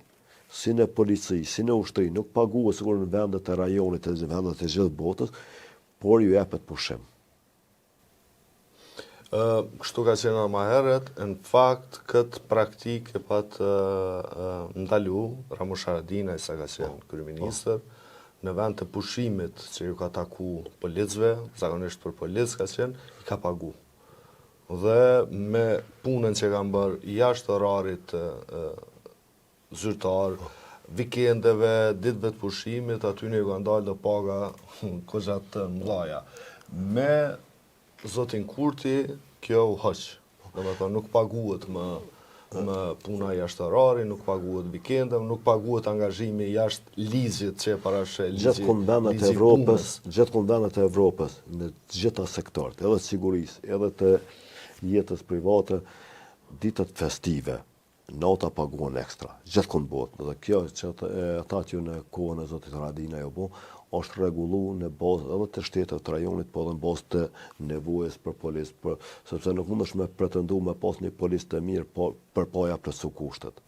si në polici, si në ushtri, nuk paguhet sikur në vendet e rajonit e vendet e gjithë botës, por ju jepet pushim. Kështu ka qenë më herët, në fakt këtë praktikë e patë ndalu Ramush Haradinaj sa ka qenë kryeministër, në vend të pushimit që ju ka taku policëve, zakonisht për policë ka qenë, i ka pagu. Dhe me punën që kanë bërë jashtë orarit zyrtar, vikendeve, ditëve të pushimit, aty në ju kanë dalë dhe paga kozat të mëdhaja. Me zotin Kurti, kjo u hoqë. Dhe me thonë, nuk paguhet më puna jashtë orari, nuk paguhet vikendem, nuk paguhet angazhimi jashtë ligjit që e parashe Gjithë konvendet e Evropës, në gjitha sektorët, edhe të sigurisë, edhe të jetës private, ditët festive, nota paguhen ekstra, gjithë kënë botë. Dhe kjo që ata që në kohën e zotit Haradinaj jo bo, është regullu në bazë edhe të shtetet të rajonit, po edhe në bazë të nevojës për policë, sepse nuk mund është me pretendu me pas një policë të mirë për paja plotsu kushtet.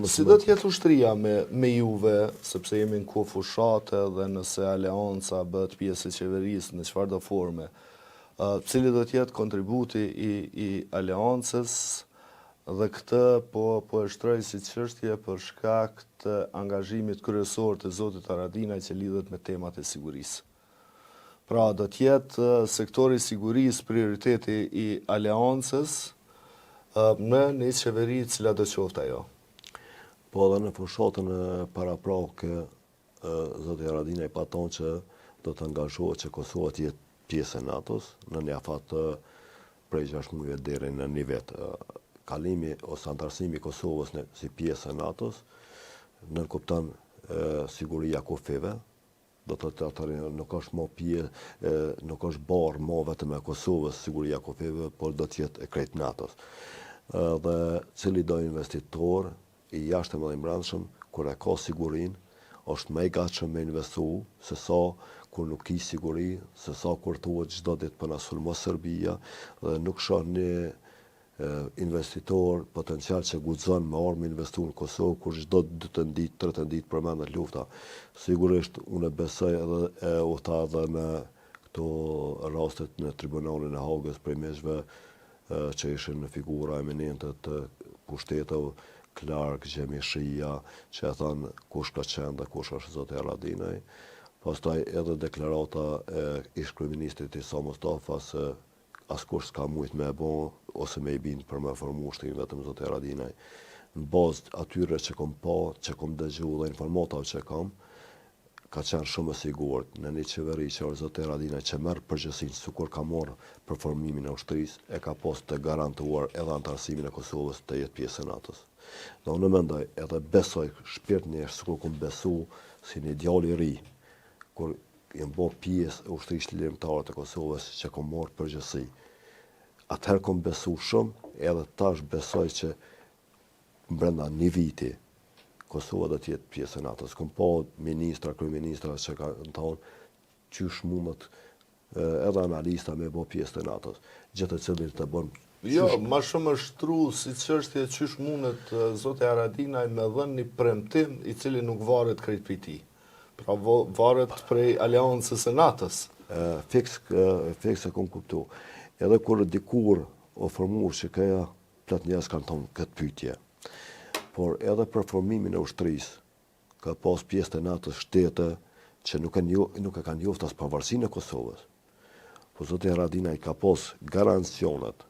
Si do t'jetë ushtria me juve, sepse jemi në kohë fushate dhe nëse aleanca bëhet pjesë e qeverisë në çfarëdo forme, cili do t'jetë kontributi i aleancës dhe këtë po e shtroj si çështje për shkak të angazhimit kryesor të zotit Haradinaj që lidhet me temat e sigurisë. Pra do t'jetë sektori sigurisë prioriteti i aleancës në një qeveri cila do qoftë ajo. Po edhe në fushatën e paraprakë, zoti Haradinaj paton që do të angazhohet që Kosova të jetë pjesë e NATO-s në një afat prej 6 muajve deri në një vit. Kalimi ose antarësimi i Kosovës si pjesë e NATO-s nënkupton siguria kufeve, do të thotë nuk është më pjesë, nuk është barë më vetëm e Kosovës siguria kufeve, por do të jetë e krejt NATO-s. Dhe cili do investitor i jashtëm dhe i brendshëm, kur e ka sigurin, është më i gatshëm me investu se sa kur nuk ki siguri, se sa kur thuhet çdo ditë po na sulmon Serbia dhe nuk shoh një investitor potencial që guxon me armë investu në Kosovë, kur çdo 2 ditë, 3 ditë përmendet lufta. Sigurisht unë besoj edhe u tha edhe në këto rastet në tribunalin e Hagës për meshve që ishin në figura eminente të pushtetëve, Clark, Gjemishia, që e thanë kush ka qenë dhe kush është zoti Haradinaj. Pastaj edhe deklarata e ish-kryeministrit Isa Mustafa se askush s'ka mujt me e bo ose me i bind për me formu shtrin vetëm zoti Haradinaj. Në bazë atyre që kom pa, që kom dëgju dhe informatave që kam, ka qenë shumë e sigurt në një qeveri që është zoti Haradinaj që merr përgjegjësinë sikur ka marrë për formimin e ushtrisë, e ka pas të garantuar edhe antarësimin e Kosovës të jetë pjesë e NATO-s. Dhe unë mendoj edhe besoj shpirtërisht sikur kum besu si një djalë i ri, kur jem bo pjesë e ushtrisë lirimtare të Kosovës që kom marrë përgjegjësi. Atëherë kom besu shumë, edhe tash besoj që brenda një viti Kosova do të jetë pjesë e NATO-s. Kom pa ministra, kryeministra që kanë thonë qysh mundet edhe analista me bo pjesë të NATO-s. Gjithë të cilit të bën. Jo, ma shumë është tru si çështje qysh mundet zoti Haradinaj me dhënë një premtim i cili nuk varet krejt prej tij. Pra varet prej aleancës së NATO-s. Fiks e kom kuptu. Edhe kur dikur o formu që këja plot njerëz kanë thonë këtë pyetje. Por edhe për formimin e ushtrisë ka pas pjesë të NATO shtete që nuk e kanë njoftë as pavarësinë e Kosovës. Po zoti Haradinaj ka pas garancionet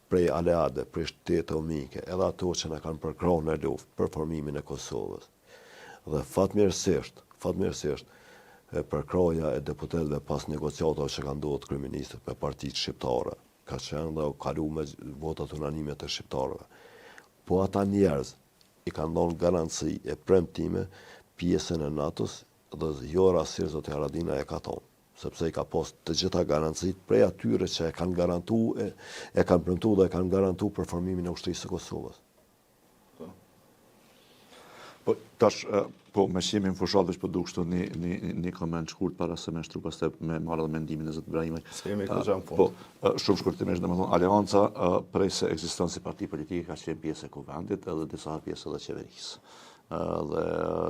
prej aleate, prej shtete omike, edhe ato që na kanë përkrahur në luftë për formimin e Kosovës. Dhe fatmirësisht, përkraja e deputetëve pas negociatave që kanë ndodhur kryeministët me partitë shqiptare, ka qenë dhe u kalu me votat unanime të shqiptarëve. Po ata njerëz i kanë dhënë garanci e premtime pjesën e NATO-s dhe jo rastësisht zoti Haradinaj e ka thonë, sepse i ka pas të gjitha garancit prej atyre që e kanë garantu, e kanë premtu dhe e kanë garantu për formimin e ushtrisë së Kosovës. Po tash po me shimin fushatësh po duk kështu një koment shkurt para se me shtru pastaj me marrë edhe mendimin e zotit Ibrahimaj. Se jemi këtu në fund. Po shumë shkurtimisht domethënë Aleanca prej se ekziston si parti politike ka qenë pjesë e kuvendit edhe disa pjesë edhe qeverisë. dhe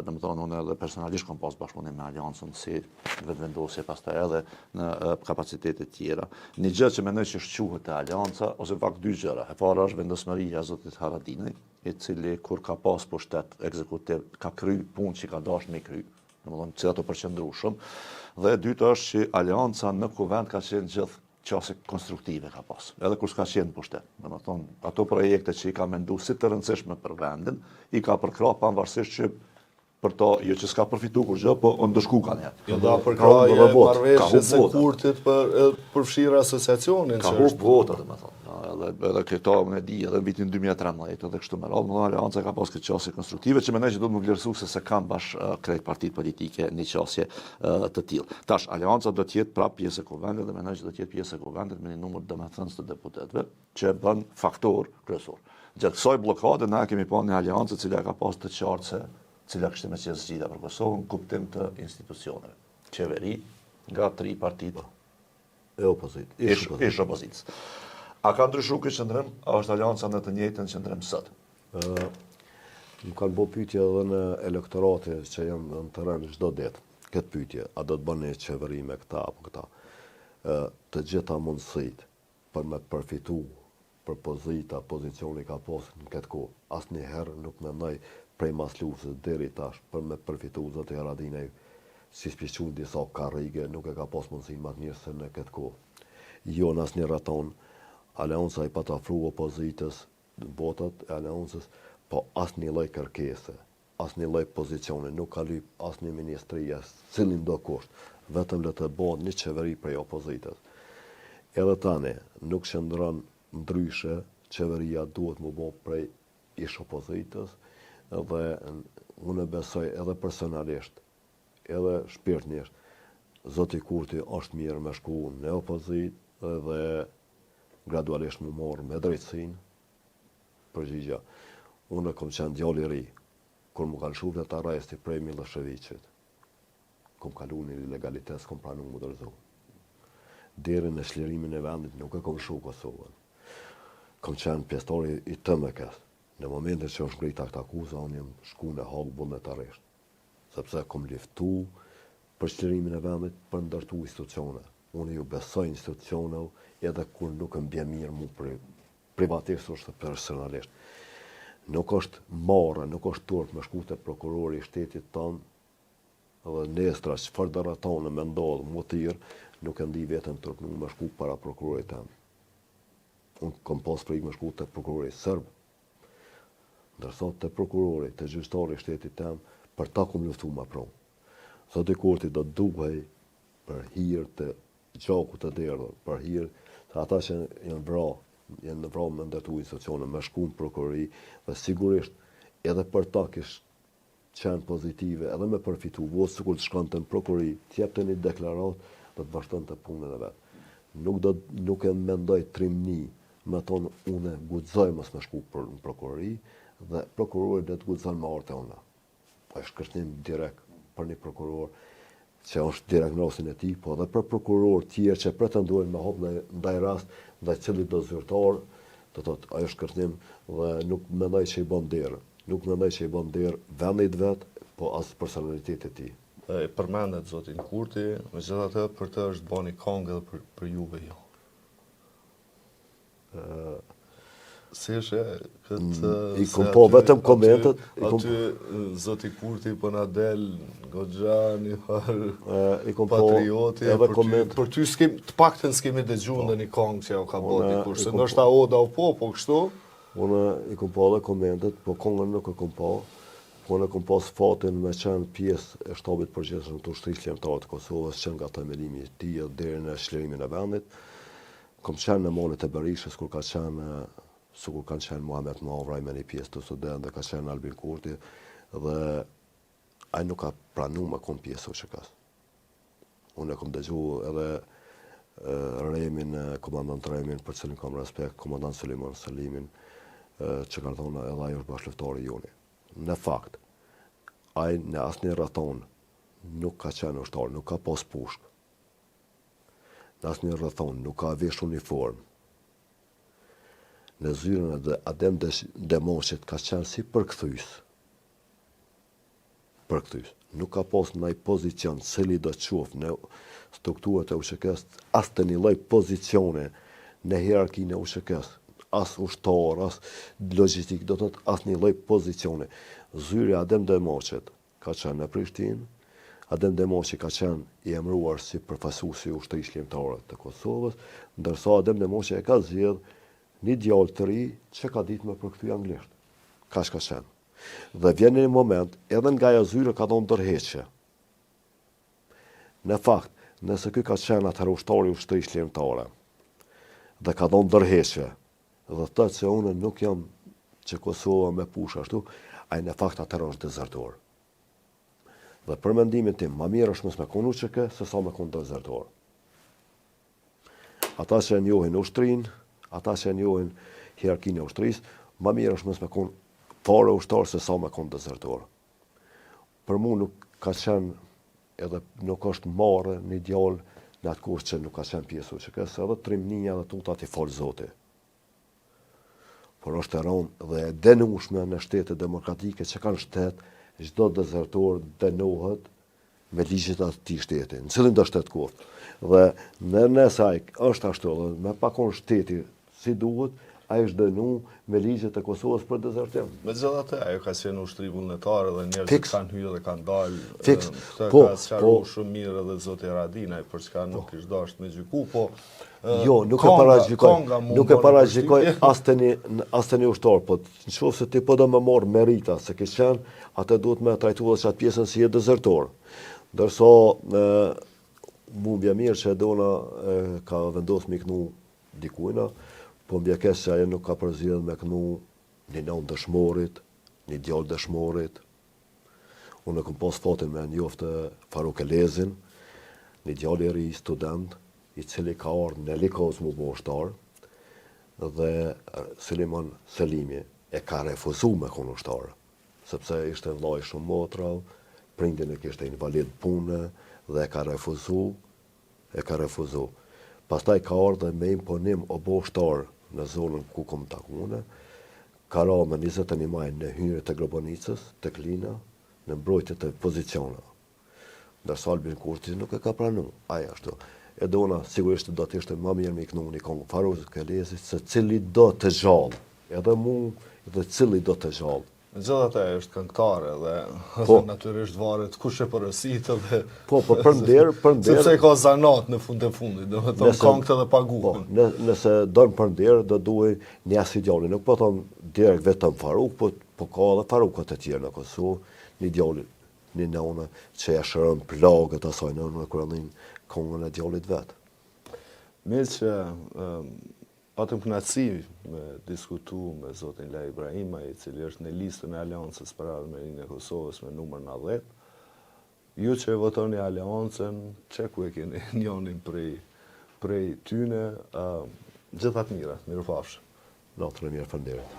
domethënë unë edhe personalisht kam pas bashkëpunim me Aleancën si vetëvendosje pastaj edhe në kapacitete tjera. Një gjë që mendoj që shquhet te Aleanca ose fakt dy gjëra. E para është vendosmëria e zotit Haradinaj, i cili kur ka pas pushtet ekzekutiv ka kry punë që ka dashur me kry, domethënë që ato përqendru shumë. Dhe e dyta është që Aleanca në kuvend ka qenë gjithë qase konstruktive ka pas, edhe kur s'ka qenë pushtet. Domethënë ato projekte që i ka mendu si të rëndësishme për vendin, i ka përkrah pavarësisht që për to, jo që s'ka përfitu kur gjë, po ndëshku ka njerë. Jo da përkraje marrëveshje se kurtit për fshirë asociacionin. Ka hub vota, domethënë. Edhe këto unë e di, edhe në vitin 2013 edhe kështu me radhë, Aleanca ka pas këtë qasje konstruktive që mendoj që do të më vlerësu se kanë bash krejt partitë politike një qasje të tillë. Tash Aleanca do të jetë prapë pjesë e kuvendit dhe mendoj që do të jetë pjesë e kuvendit me një numër domethënës të deputetëve që bën faktor kryesor. Gjatë kësaj bllokade na kemi pa një Aleancë e cila ka pas të qartë se cila kishte me qenë zgjidhja për Kosovën, kuptim të institucioneve. Qeveri nga 3 partitë e opozitë. Ish opozitës. A ka ndryshuar ky qendrim? A është Aleanca në të njëjtën qendrim sot? Më kanë bo pyetje edhe në elektorate që janë në terren çdo ditë. Këtë pyetje, a do të bëni qeveri me këta apo këta? Të gjitha mundësitë për me përfitu për pozicioni ka posë në këtë kohë. Asnjëherë nuk mendoj prej maslusës deri tash për me përfitu zoti Haradinaj si shpiqun disa karrige, nuk e ka pas mundësinë më të mirë se në këtë kohë. Jo në asnjë raton, Aleanca i pa të afru opozitës, votat e Aleancës, po asnjë lloj kërkese, asnjë lloj pozicioni, nuk ka lyp asnjë ministria, cilin do kusht, vetëm le të bëhet një qeveri prej opozitës. Edhe tani, nuk qëndron ndryshe, qeveria duhet më bë prej ish opozitës, dhe unë besoj edhe personalisht, edhe shpirtnisht, zoti Kurti është mirë me shku në opozitë dhe gradualisht më morë me drejtësinë, përgjigja. Unë kom qenë djalli i ri, kur më kanë shuflet arresti prej Miloševićit, kom kalu një legalitet, kom pranu më dërzu. Deri në shlirimin e vendit nuk e kom shu Kosovën. Kom qenë pjestori i TMK-s. Në momentin që është ngrit akt akuza, unë jem shku në hagë vullnetarisht. Sepse kom liftu për shlirimin e vendit për ndërtu institucione. Unë ju besoj institucioneve edhe kur nuk më bje mirë mu privatisht ose personalisht. Nuk është marrë, nuk është turp me shku te prokurori i shtetit tonë dhe nestra çfarë do ratonë me ndodhë mu tirë, nuk e ndi vetëm turpnu me shku para prokurorit tem. Unë kom pas frikë me shku te prokurori serb, ndërsa te prokurori, te gjyqtari i shtetit tem, për ta kom luftu ma pronë. Zoti Kurti do duhej për hir të gjakut të derdhur, për hir të ata që janë vrarë me ndërtu institucione, me shku në prokurori, dhe sigurisht edhe për ta kish qenë pozitive, edhe me përfitu votë, sikur të shkonte në prokurori, të jepte një deklarat, do të vazhdonte punën e vet. Nuk e mendoj trimni, me thonë unë guxoj mos me shku në prokurori, dhe prokurori do të guxon me arte unë. Është kërcënim direkt për një prokuror që është diagnosin e tij, po edhe për prokuror tjerë që pretendojnë me hap ndaj rast, ndaj cilit do zyrtar, do thotë ajo është kërcënim dhe nuk mendoj që i bën derë. Nuk mendoj që i bën derë vendit vet, po as personalitetit të tij. E përmendet zotin Kurti, megjithatë për të është bani këngë edhe për juve jo. Si është këtë... I kom po vetëm komentet... Aty zoti Kurti për na del goxha një farë patrioti, për ty të paktën s'kemi dëgjuar ndonjë këngë që ka bërë dikush, se ndoshta oda po kështu. Unë i kom po edhe komentet, po këngën nuk e kom po. Unë e kom pas fatin me qenë pjesë e shtabit përgjithshëm të ushtrisë lëmtare të Kosovës, që nga themelimi i tij deri në shlirimin e vendit. Kom qenë në malet e Berishës kur ka qenë sikur kanë qenë Muhamet Mavraj me një pjesë të student dhe ka qenë Albin Kurti, dhe ai nuk ka pranuar me kon pjesë OÇK-s. Unë e kom dëgju edhe Remin, komandant Remin, për cilin kam respekt, komandant Sulejman Selimin, që kanë thonë edhe ai është bashkëluftari joni. Në fakt, ai në asnjë raton nuk ka qenë ushtar, nuk ka pas pushk. Në asnjë raton nuk ka vesh uniform. Në zyrën e Adem Demoshit ka qenë si përkthyes. përkthys. Nuk ka pas ndaj pozicion cili do të qoftë në strukturat e USHK-s as të një lloj pozicione në hierarkinë e USHK-s, as ushtar, as logjistik, do të thotë as një lloj pozicione. Zyri Adem Demoqet ka qenë në Prishtinë, Adem Demoqi ka qenë i emëruar si përfaqësuesi i ushtrisë shqiptare të Kosovës, ndërsa Adem Demoqi e ka zgjedh një djalë të ri që ka ditë me përkthy anglisht. Kaq ka qenë. Dhe vjen një moment, edhe nga ajo zyre ka dhënë ndërheqje. Në fakt, nëse ky ka qenë atëherë ushtari i ushtrisë shqiptare dhe ka dhënë ndërheqje, dhe thotë se unë nuk jam që Kosova me push ashtu, ai në fakt atëherë është dezertor. Dhe për mendimin tim, më mirë është mos me kon USHK se sa me kon dezertor. Ata që e njohin ushtrinë, ata që e njohin hierarkinë e ushtrisë, më mirë është mos me kon fare ushtar se sa me kon dezertor. Për mua nuk ka qenë edhe nuk është marrë një djalë në atë kohë që nuk ka qenë pjesë USHK-s, edhe trimninja dhe tuta ti fal Zoti. Por është e rëndë dhe e denueshme në shtete demokratike që kanë shtet, çdo dezertor dënohet me ligjet e atij shteti, në cilin do shtet kuft. Dhe në saj është ashtu, dhe me pakon shteti si duhet, ai është dënu me ligjet e Kosovës për dezertim. Megjithatë, ajo ka qenë ushtri vullnetare dhe njerëzit kanë hyrë dhe kanë dalë. Fiks. Ka sqaruar shumë mirë edhe zoti Haradinaj, për çka nuk ishte dashur me gjyku, po jo, nuk e paragjikoj as tani ushtar, po nëse ti po do më marr merita se ke qenë, atë duhet me trajtuar çat pjesën si e dezertor. Ndërsa mu bja mirë që e dona ka vendosur me knu dikujna, po mbja keq se ajo nuk ka përzgjedhur me knu një non dëshmorit, një djalë dëshmorit. Unë kam pas fatin me njoftë Faruk Elezin, një djalë i ri student, i cili ka ardhur në Likoz mu bo ushtar, dhe Suleiman Selimi e ka refuzuar me kon ushtar, sepse ishte vllai shumë motra, prindin e kishte invalid pune dhe e ka refuzuar. Pastaj ka ardhur me imponim o bo ushtar në zonën ku kom takune, ka ra me 21 maj në hyrje të Grobanicës, të Klina, në mbrojtje të poziciona. Ndërsa Albin Kurti nuk e ka pranuar, ai ashtu. E dona sigurisht do të ishte më mirë me iknu një kongë Faruk Elezit, se cili do të gjallë, edhe mu, dhe cili do të gjallë. Megjithatë është këngëtare dhe natyrisht varet kush e porositë dhe po për nder, sepse ka zanat në fund të fundit, domethënë këngët edhe paguhen. Po, nëse don për nder do duhet një as djalë, nuk po thon direkt vetëm Faruk, po ka edhe Farukët e tjerë në Kosovë, një djalë, një nona që ja shëron plagët asaj nënë kur ndin kongën e djallit vet. Mirë që patëm kënaqësi me diskutu me zotin Lej Ibrahimaj, i cili është në listën e Aleancës për Armeninë e Kosovës me numër 90. Ju që e votoni Aleancën, që ku e keni njonin prej tyne, gjithat mira, mirupafshim. Natën e mirë, faleminderit.